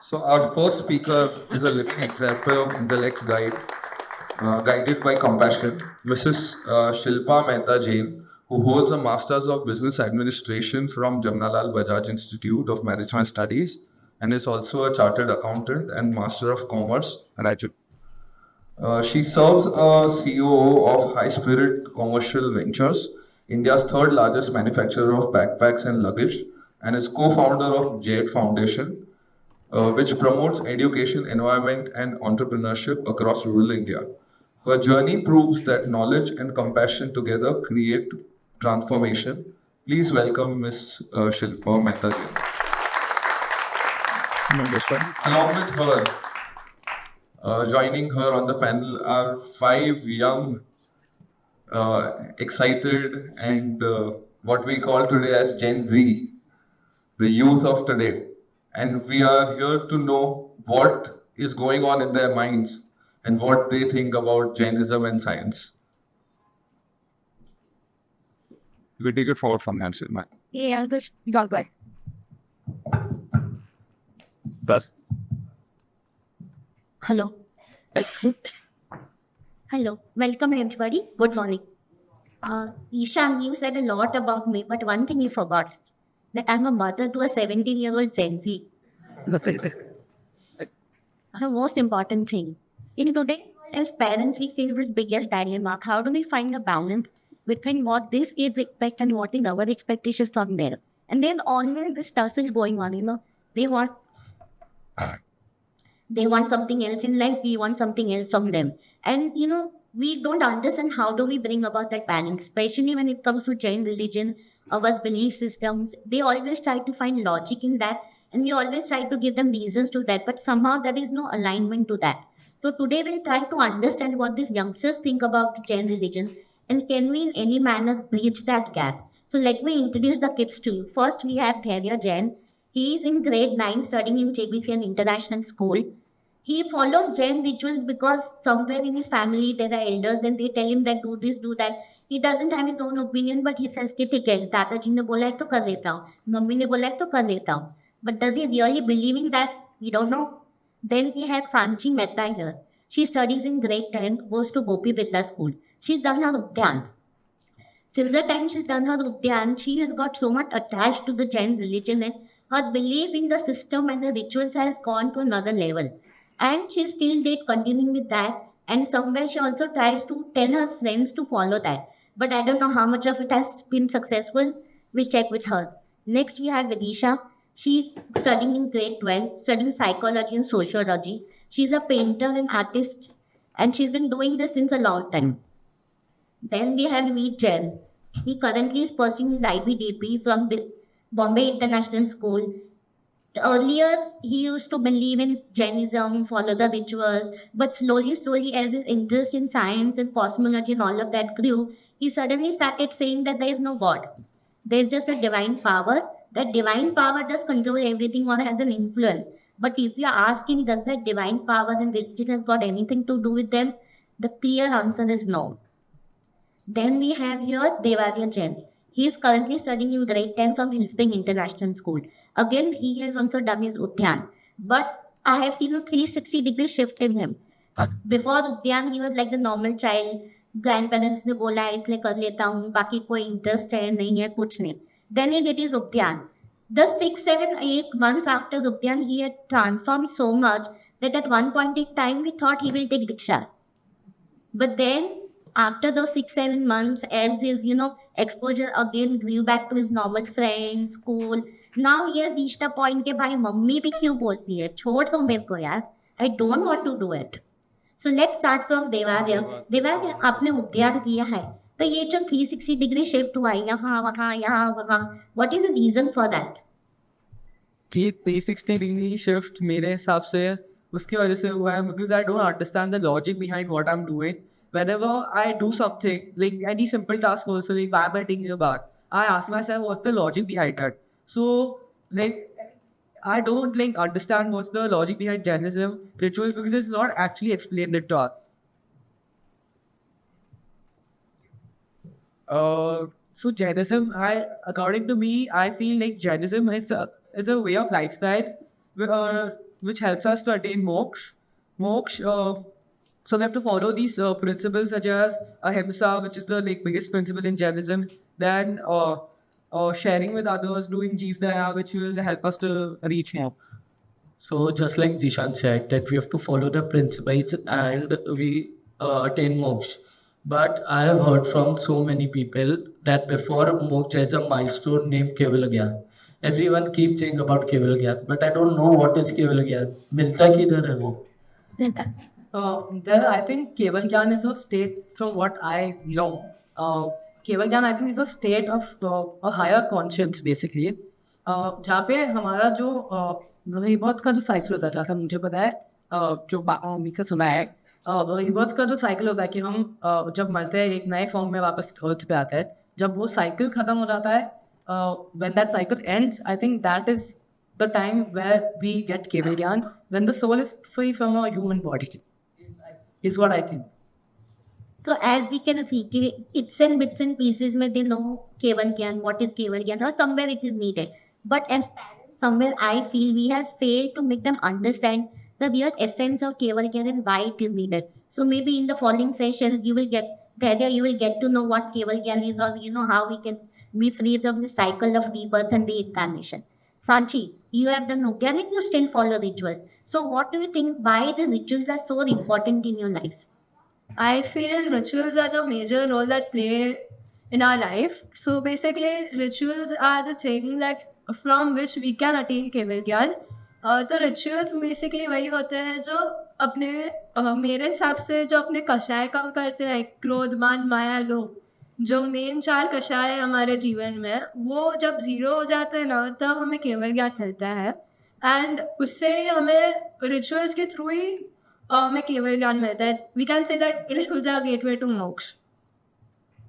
So our first speaker is a living example of intellect guided by compassion. Mrs. Shilpa Mehta Jain, who holds a Masters of Business Administration from Jamnalal Bajaj Institute of Management Studies and is also a chartered accountant and Master of Commerce graduate. She serves as COO of High Spirit Commercial Ventures, India's third largest manufacturer of backpacks and luggage, and is co-founder of Jade Foundation, which promotes education, environment, and entrepreneurship across rural India. Her journey proves that knowledge and compassion together create transformation. Please welcome Ms. Shilpa Mehta. Along with her, joining her on the panel are five young, excited, and what we call today as Gen Z, the youth of today. And we are here to know what is going on in their minds and what they think about Jainism and science. We take it forward from Nancy, man. Yeah, just got by. That's Hello. Hello. Welcome everybody. Good morning. Ishan, you said a lot about me, but one thing you forgot. That I'm a mother to a 17-year-old Gen Z. The most important thing. In today, as parents, we face this biggest dilemma. How do we find a balance between what these kids expect and what is our expectations from them? And then always this tussle going on, They want something else in life, we want something else from them. And we don't understand how do we bring about that balance, especially when it comes to Jain religion, our belief systems. They always try to find logic in that, and we always try to give them reasons to that, but somehow there is no alignment to that. So today we'll try to understand what these youngsters think about Jain religion, and can we in any manner bridge that gap. So let me introduce the kids to you. First we have Tharia Jain. He is in grade 9 studying in JBC an international school. He follows Jain rituals because somewhere in his family there are elders and they tell him that do this, do that. He doesn't have his own opinion, but he says कि ठीक है, दादाजी ने बोला है तो कर लेता हूँ, मम्मी ने बोला है तो कर लेता हूँ. But does he really believe in that? We don't know. Then we have Franchi Mehta here. She studies in grade 10, goes to Gopi Birla School. She's done her Udyan. Till the time she's done her Udyan, she has got so much attached to the Jain religion and her belief in the system and the rituals has gone to another level. And she still did continuing with that. And somewhere she also tries to tell her friends to follow that. But I don't know how much of it has been successful. We'll check with her. Next, we have Vidisha. She's studying in grade 12, studying psychology and sociology. She's a painter and artist, and she's been doing this since a long time. Then we have Veet Jain. He currently is pursuing his IBDP from the Bombay International School. Earlier, he used to believe in Jainism, follow the ritual, but slowly, as his interest in science and cosmology and all of that grew, he suddenly started saying that there is no God. There's just a divine power. That divine power does control everything or has an influence. But if you ask him, does that divine power and religion has got anything to do with them? The clear answer is no. Then we have here Devarya Jain. He is currently studying in grade 10 from Hillspring International School. Again, he has also done his Udyan. But I have seen a 360-degree shift in him. Before Udyan, he was like the normal child. Grandparents ने बोला है इसलिए कर लेता हूँ, बाकी कोई interest है नहीं है कुछ नहीं. Then he did his Udyan. The 6, 7, 8 months after Udyan, he had transformed so much that at one point in time we thought he will take Diksha. But then after those 6, 7 months, as his, exposure again grew back to his normal friends, school, now he has reached a point के भाई mummy भी क्यों बोलती है, छोड़ दो मेरे को यार, I don't want to do it. So let's start from देवार्य. देवार्य आपने उद्यान किया है, तो ये जो 360-degree shift हुआ है यहाँ वहाँ, what is the reason for that? कि 360-degree shift मेरे हिसाब से उसकी वजह से हुआ है because I don't understand the logic behind what I'm doing. Whenever I do something, like any simple task also, like why am I taking a bath, I ask myself what's the logic behind that. So, like, I don't understand what's the logic behind Jainism rituals because it's not actually explained it to us. So Jainism, according to me, I feel like Jainism is a way of lifestyle which helps us to attain moksha. So we have to follow these principles such as ahimsa, which is the biggest principle in Jainism. Then sharing with others, doing jeev daya, which will help us to reach moksha. So just like Zishan said that we have to follow the principles and we attain moksha. But I have heard from so many people that before moksha there is a milestone named Keval Gyan. Everyone keeps saying about Keval Gyan, but I don't know what is Keval Gyan. मिलता किधर है वो? Then I think Keval Gyan is a state, from what I know. Keval Gyan I think is a state of a higher conscience basically. जहाँ पे हमारा जो rebirth का जो साइकिल होता था मुझे पता है, जो मम्मी का सुना है, rebirth का जो साइकिल होता है कि हम जब मरते हैं एक नए फॉर्म में वापस अर्थ पे आता है, जब वो साइकिल खत्म हो जाता है, when that cycle ends, I think that is the time where we get Keval Gyan, when the soul is free from our human body, is what I think. So as we can see, it's in bits and pieces where they know Keval Gyan, what is Keval Gyan, or somewhere it is needed. But as parents, somewhere I feel we have failed to make them understand the real essence of Keval Gyan and why it is needed. So maybe in the following session, you will get to know what Keval Gyan is, or how we can be free from the cycle of rebirth and reincarnation. Sanchi, you have done organic, you still follow rituals. So what do you think, why the rituals are so important in your life? I feel rituals are the major role that play in our life. So basically, rituals are the thing that from which we can attain Keval Gyan. तो rituals basically वही होते हैं जो अपने मेरे हिसाब से जो अपने कषाय काम करते हैं, क्रोध मान माया लोभ, जो मेन 4 कषाय है हमारे जीवन में, वो जब ज़ीरो हो जाते हैं ना तब हमें केवल ज्ञान मिलता है. एंड उससे हमें रिचुअल्स के थ्रू ही हमें केवल ज्ञान मिलता है. We can say that it is the gateway to moksha.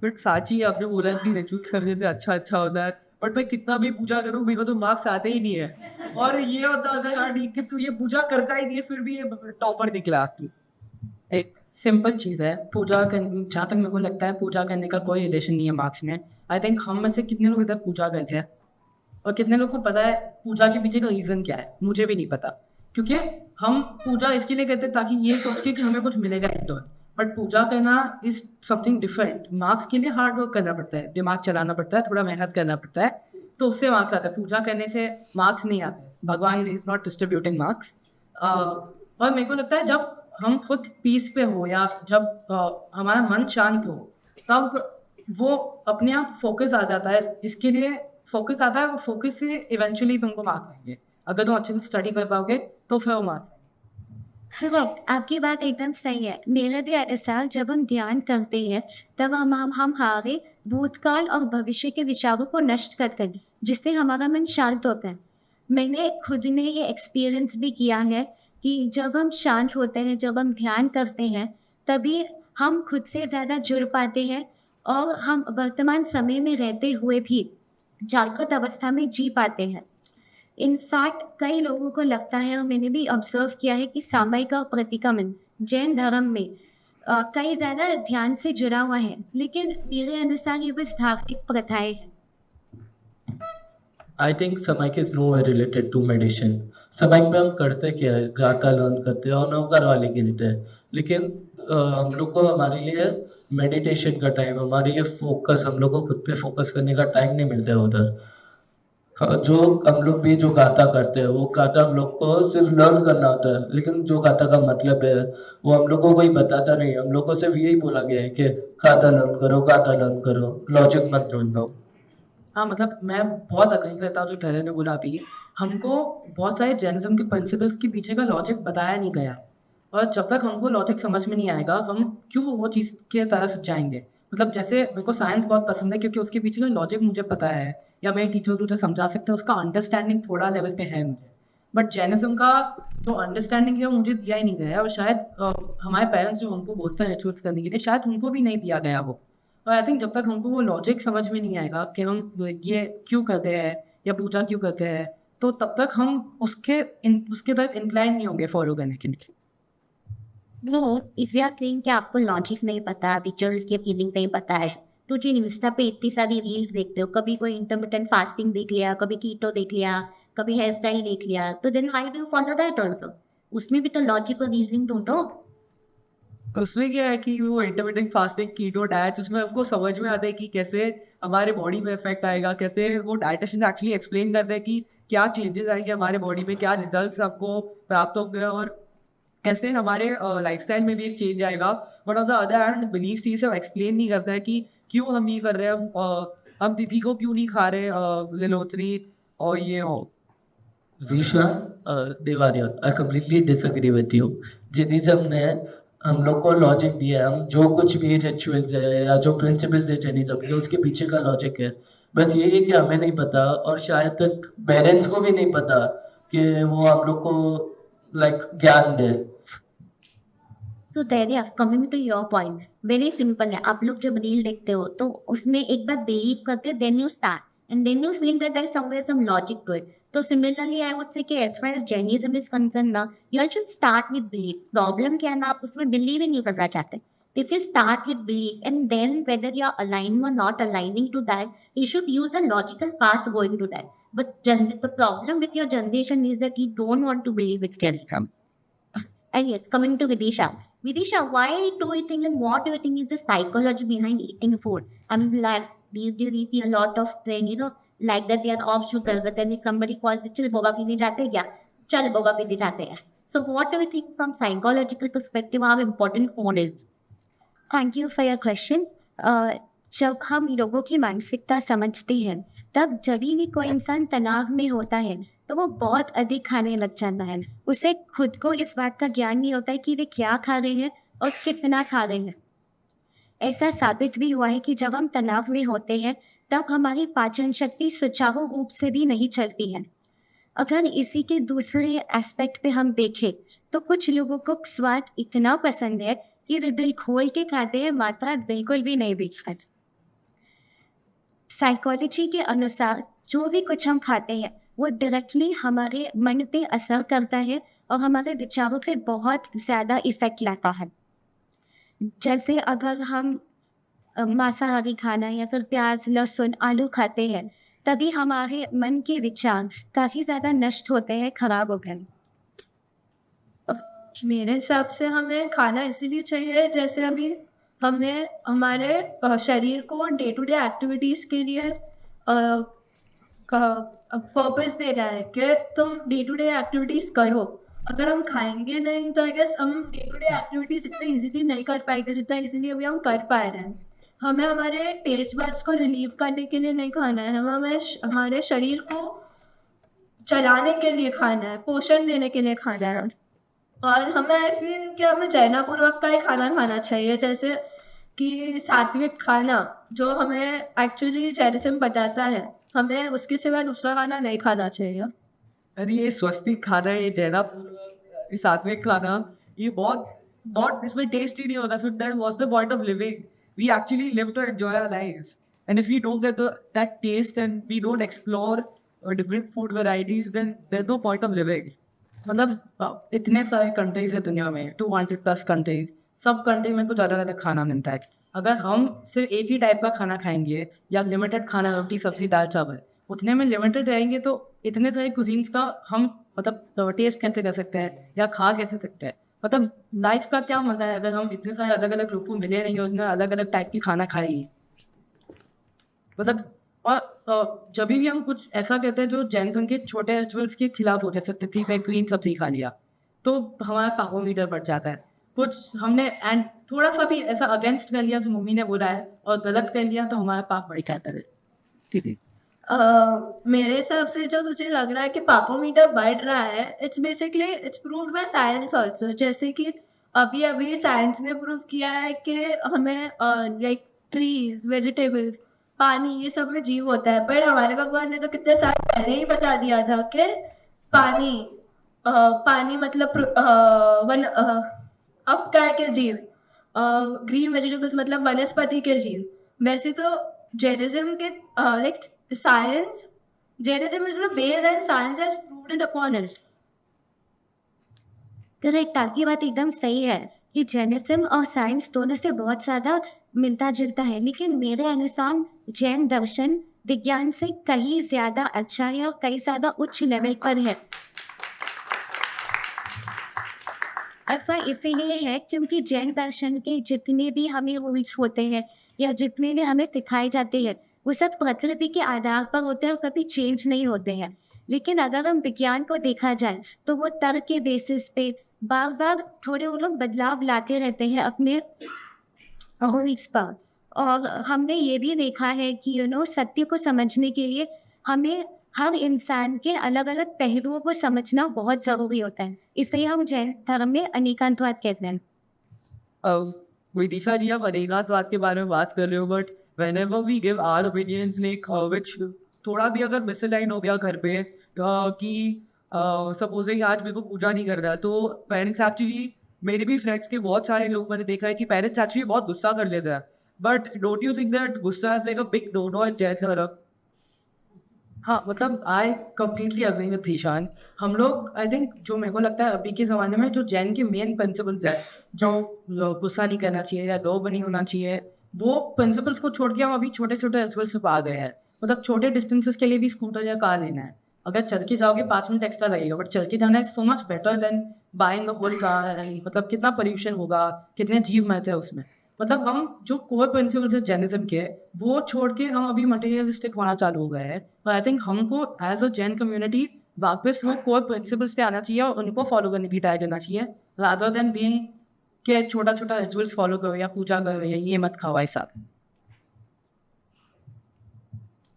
But Sachi आपने बोला कि रिचुअल्स करने से अच्छा होता है, बट मैं कितना भी पूजा करूँ मेरे को तो मार्क्स आते ही नहीं है. और ये होता है यार कि तू ये पूजा करता ही नहीं है फिर भी ये टॉपर निकला. एक सिंपल चीज़ है पूजा करने, जहाँ तक मेरे को लगता है पूजा करने का कोई रिलेशन नहीं है मार्क्स में. आई थिंक हम में से कितने लोग इधर पूजा करते हैं और कितने लोग को पता है पूजा के पीछे का रीज़न क्या है. मुझे भी नहीं पता, क्योंकि हम पूजा इसके लिए करते हैं ताकि ये सोच के कि हमें कुछ मिलेगा रिटर्न. बट पूजा करना इज समथिंग डिफरेंट. मार्क्स के लिए हार्ड वर्क करना पड़ता है, दिमाग चलाना पड़ता है, थोड़ा मेहनत करना पड़ता है, तो उससे मार्क्स आता है. पूजा करने से मार्क्स नहीं आते. भगवान इज नॉट डिस्ट्रीब्यूटिंग मार्क्स. और मेरे को लगता है जब हम खुद पीस पे हो या जब हमारा मन शांत हो तब वो अपने आप फोकस आ जाता है. जिसके लिए फोकस आता है वो फोकस से इवेंचुअली तुमको मार्क्स आएंगे. अगर तुम अच्छे से स्टडी कर पाओगे तो फिर वो मार्क्स. आपकी बात एकदम सही है. मेरा भी ऐसा, जब हम ध्यान करते हैं तब हम हमारे भूतकाल और भविष्य के विचारों को नष्ट करते हैं, जिससे हमारा मन शांत होता है. मैंने खुद ने ये एक्सपीरियंस भी किया है कि जब हम शांत होते हैं, जब हम ध्यान करते हैं, तभी हम खुद से ज़्यादा जुड़ पाते हैं और हम वर्तमान समय में रहते हुए भी जागृत अवस्था में जी पाते हैं. इनफैक्ट कई लोगों को लगता है, और मैंने भी ऑब्जर्व किया है, कि सामायिक और प्रतिक्रमण जैन धर्म में कई ज़्यादा ध्यान से जुड़ा हुआ है, लेकिन मेरे अनुसार ये बस धार्मिक प्रथाएं. I think Samayik is no related to medicine. Samayik में हम करते क्या है, गाता लर्न करते हैं और नौकर वाले गिनते हैं. लेकिन हम लोग को हमारे लिए मेडिटेशन का टाइम, हमारे लिए फोकस, हम लोग को खुद पे फोकस करने का टाइम नहीं मिलता है उधर. जो हम लोग भी जो गाता करते हैं वो गाता हम लोग को सिर्फ लर्न करना होता है, लेकिन जो गाता का मतलब है वो हम लोग को कोई बताता नहीं. हम लोग को सिर्फ यही बोला गया है कि गाता लर्न करो, लॉजिक मत ढूंढो. हाँ, मतलब मैं बहुत अग्री करता हूँ जो ठहरे ने बोला. अभी हमको बहुत सारे जैनिज्म के प्रिंसिपल्स के पीछे का लॉजिक बताया नहीं गया, और जब तक हमको लॉजिक समझ में नहीं आएगा हम क्यों वो चीज़ के तरफ जाएंगे. मतलब जैसे मेरे को साइंस बहुत पसंद है क्योंकि उसके पीछे का लॉजिक मुझे पता है, या मेरे टीचर को समझा सकते हैं, उसका अंडरस्टैंडिंग थोड़ा लेवल पे है मुझे. बट जैनिज्म का जो अंडरस्टैंडिंग है वो मुझे दिया ही नहीं गया, और शायद हमारे पेरेंट्स जो उनको बहुत सारे रिचुअल्स करने के लिए शायद उनको भी नहीं दिया गया वो. और आई थिंक जब तक हमको वो लॉजिक समझ में नहीं आएगा कि हम ये क्यों करते हैं या पूजा क्यों करते हैं, तो तब तक हम उसके तरफ इंक्लाइन नहीं होंगे फॉलो करने के लिए. इफ यू आर थिंकिंग कि आपको लॉजिक नहीं पता, रिचुअल्स की फीलिंग नहीं पता है, तो जो इंस्टा पे इतनी सारी रील्स देखते हो, कभी कोई इंटरमिटेंट फास्टिंग देख लिया, कभी कीटो देख लिया, कभी हेयर स्टाइल देख लिया, तो then why do you follow that also? उसमें भी तो लॉजिक और रीजनिंग ढूंढो। तो उसमें क्या है कि वो इंटरमिटेंट फास्टिंग कीटो डाइट, उसमें हमको समझ में आता है कि कैसे हमारे बॉडी में इफेक्ट आएगा, कैसे वो डाइटिशियन एक्चुअली एक्सप्लेन करते हैं कि क्या चेंजेस आएंगे हमारे बॉडी में, क्या रिजल्ट्स आपको प्राप्त होंगे और कैसे हमारे लाइफस्टाइल में भी एक चेंज आएगा। But on the other hand belief से सब एक्सप्लेन नहीं करता है कि क्यों हम ये कर रहे हैं, हम तिथि को क्यों नहीं खा रहे लिलोत्री और ये हो। Visha Devaria, I completely disagree with you. Jainism ने हम लोग को लॉजिक दिया है, हम जो कुछ भी रिचुअल्स है या जो प्रिंसिपल्स है जैनिज्म के, उसके पीछे का लॉजिक है। बस ये है कि हमें नहीं पता और शायद तक पेरेंट्स को भी नहीं पता कि वो आप लोग को लाइक ज्ञान दे। तो Dhairya, coming to your point, very simple है। आप लोग जब रील देखते हो तो उसमें एक बार बिलीव करते हो, then you start and then you feel that there is somewhere some logic to it. तो सिमिलरली आई वुड से कि as far as Jainism is concern ना, you should start with believe. Problem क्या है ना, आप उसमें believe ही नहीं करना चाहते। If you start with belief and then whether you are aligning or not aligning to that, you should use a logical path going to that. But the problem with your generation is that you don't want to believe it can come. And yes, coming to Vidisha. Vidisha, why do you think and what do you think is the psychology behind eating food? I mean, like, these days we see a lot of things, you know, like that they are off sugars, but then if somebody calls it, चल बोगा पीने जाते हैं क्या? चल बोगा पीने जाते हैं. So what do you think from psychological perspective how important food is? Thank you for your question. जब हम लोगों की मानसिकता समझते हैं तब जब भी कोई इंसान तनाव में होता है तो वो बहुत अधिक खाने लग जाता है। उसे खुद को इस बात का ज्ञान नहीं होता है कि वे क्या खा रहे हैं और कितना खा रहे हैं। ऐसा साबित भी हुआ है कि जब हम तनाव में होते हैं तब हमारी पाचन शक्ति सुचारू रूप से भी नहीं चलती है। अगर इसी के दूसरे एस्पेक्ट पे हम देखें तो कुछ लोगों को स्वाद इतना पसंद है कि वे दिल खोल के खाते हैं, मात्रा बिल्कुल भी नहीं दिखती। साइकोलॉजी के अनुसार जो भी कुछ हम खाते हैं वो डायरेक्टली हमारे मन पे असर करता है और हमारे विचारों पे बहुत ज़्यादा इफेक्ट लाता है। जैसे अगर हम मांसाहारी खाना या फिर प्याज, लहसुन, आलू खाते हैं तभी हमारे मन के विचार काफ़ी ज़्यादा नष्ट होते हैं, खराब होते हैं। मेरे हिसाब से हमें खाना इसीलिए चाहिए, जैसे अभी हमने हमारे शरीर को डे टू डे एक्टिविटीज़ के लिए पर्पस दे रहा है कि तुम डे टू डे एक्टिविटीज़ करो। अगर हम खाएंगे नहीं तो आई गेस हम डे टू डे एक्टिविटीज़ इतना इजीली नहीं कर पाएंगे जितना इजीली अभी हम कर पा रहे हैं। हमें हमारे टेस्ट बड्स को रिलीव करने के लिए नहीं खाना है, हमें हमारे शरीर को चलाने के लिए खाना है, पोषण देने के लिए खाना है। और हमें आई फील कि हमें चयनापूर्वक का ही खाना खाना चाहिए, जैसे कि सात्विक खाना जो हमें एक्चुअली जैनिज्म बताता है, हमें उसके सिवा दूसरा खाना नहीं खाना चाहिए। अरे ये स्वस्तिक खाना, ये जैना, ये सात्विक खाना, ये बहुत इसमें टेस्ट ही नहीं होता। फिर that was the point of living. We actually live to enjoy our lives and if we don't get that taste and we don't explore different food varieties then there is no point of living. मतलब इतने सारे countries है दुनिया में, 200+ countries, सब country में कुछ अलग अलग खाना मिलता है। अगर हम सिर्फ एक ही टाइप का खाना खाएंगे या लिमिटेड खाना, रोटी सब्जी दाल चावल, उतने में लिमिटेड रहेंगे तो इतने सारे कुजीन्स का हम मतलब टेस्ट कैसे कर सकते हैं या खा कैसे सकते हैं? मतलब लाइफ का क्या मजा है अगर हम इतने सारे अलग अलग लोगों को मिले रहेंगे, उसमें अलग अलग टाइप की खाना खाएंगे। मतलब और जब भी हम कुछ ऐसा कहते हैं जो जैनिज्म के छोटे रिचुअल्स के खिलाफ हो, जैसे तिथि पे ग्रीन सब्जी खा लिया तो हमारा पापोमीटर बढ़ जाता है। कुछ हमने एंड थोड़ा सा भी ऐसा अगेंस्ट कर लिया जो मम्मी ने बोला है और गलत कर लिया तो हमारा पाप बढ़ जाता है। ठीक है, मेरे हिसाब से जो मुझे लग रहा है कि पापोमीटर बढ़ रहा है, it's basically it's proved by science also. जैसे कि अभी अभी साइंस ने प्रूव किया है कि हमें लाइक ट्रीज, वेजिटेबल्स, पानी, ये सब में जीव होता है। पर हमारे भगवान ने तो कितने साल पहले ही बता दिया था कि पानी मतलब अपकाय के जीव, ग्रीन वेजिटेबल्स मतलब वनस्पति के जीव। वैसे तो जैनिज्म के like science, Jainism is the base and science has proved upon it. Correct, आपकी बात एकदम सही है कि जैनिज्म और साइंस दोनों से बहुत ज़्यादा मिलता जुलता है, लेकिन मेरे अनुसार जैन दर्शन विज्ञान से कहीं ज़्यादा अच्छा है और कहीं ज़्यादा उच्च लेवल पर है। ऐसा इसीलिए है क्योंकि जैन दर्शन के जितने भी हमें रूल्स होते हैं या जितने भी हमें सिखाए जाते हैं वो सब प्रकृति के आधार पर होते हैं और कभी चेंज नहीं होते हैं। लेकिन अगर हम विज्ञान को देखा जाए तो वो तर्क के बेसिस पे बार बार थोड़े वो लोग बदलाव लाते रहते हैं अपने रूल्स पर। और हमने ये भी देखा है कि सत्य को समझने के लिए हमें हर इंसान के अलग अलग पहलुओं को समझना बहुत ज़रूरी होता है। इसलिए हम जैन धर्म में अनेकांतवाद कहते हैं। विदिशा जी, आप अनेकांतवाद के बारे में बात कर रहे हो, but whenever we give our opinions, like which थोड़ा भी अगर मिसलाइन हो गया घर पे कि सपोजिंग आज मेरे को पूजा नहीं कर रहा, तो पेरेंट्स एक्चुअली, मेरे भी फ्रेंड्स के बहुत सारे लोग मैंने देखा है कि पेरेंट्स एक्चुअली बहुत गुस्सा कर लेते हैं। But don't you think that गुस्सा is like a big no no in Jain धर्म? हाँ, मतलब I completely agree with Ishaan. हम लोग, आई थिंक, जो मेरे को लगता है अभी के ज़माने में जो जैन के मेन प्रिंसिपल्स है, जो गुस्सा नहीं करना चाहिए या दो बनी होना चाहिए, वो प्रिंसिपल्स को छोड़ के हम अभी छोटे छोटे रिचुअल्स पे पा गए हैं। मतलब छोटे डिस्टेंसेस के लिए भी स्कूटर या कार लेना है, अगर चल के जाओगे 5 मिनट एक्स्ट्रा लगेगा, बट चल के जाना is so much better than buying a whole car. मतलब कितना पोल्यूशन होगा, कितने जीव मरते हैं उसमें। मतलब हम जो कोर प्रिंसिपल्स है जैनिज्म के, वो छोड़ के हम अभी मटेरियलिस्टिक होना चालू हो गए हैं। और आई थिंक हमको एज अ जैन कम्युनिटी वापस वो कोर प्रिंसिपल्स पे आना चाहिए और उनको फॉलो करने की ट्राई करना चाहिए, रादर देन बीइंग के छोटा छोटा रिचुअल्स फॉलो करो या पूजा करो या ये मत खाओ ऐसा।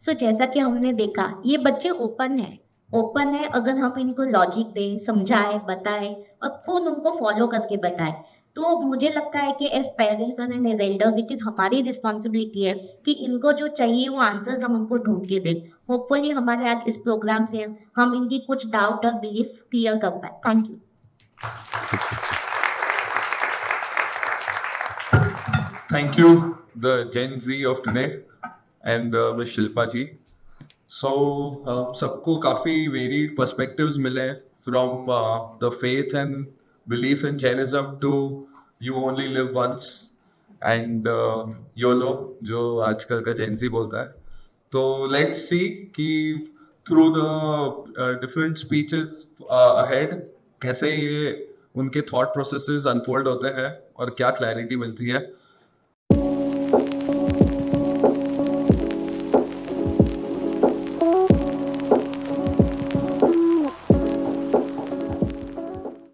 सो जैसा कि हमने देखा, ये बच्चे ओपन है। अगर हम इनको लॉजिक दें, समझाएं, बताएं और खुद उनको फॉलो करके बताएं, तो मुझे लगता है कि as parents and as elders it is हमारी रिस्पॉन्सिबिलिटी है कि इनको जो चाहिए वो आंसर्स हम उनको ढूंढ के दें। होपफुली हमारे आज इस प्रोग्राम से हम इनकी कुछ डाउट और बिलीफ क्लियर कर पाए। Thank you. Thank you, the Gen Z of today and Ms. Shilpa ji. So, सबको काफ़ी varied perspectives मिले from the faith and belief in Jainism to you only live once and YOLO, जो आजकल का Gen Z बोलता है। तो let's see कि through the different speeches ahead कैसे ये उनके thought processes unfold होते हैं और क्या clarity मिलती है।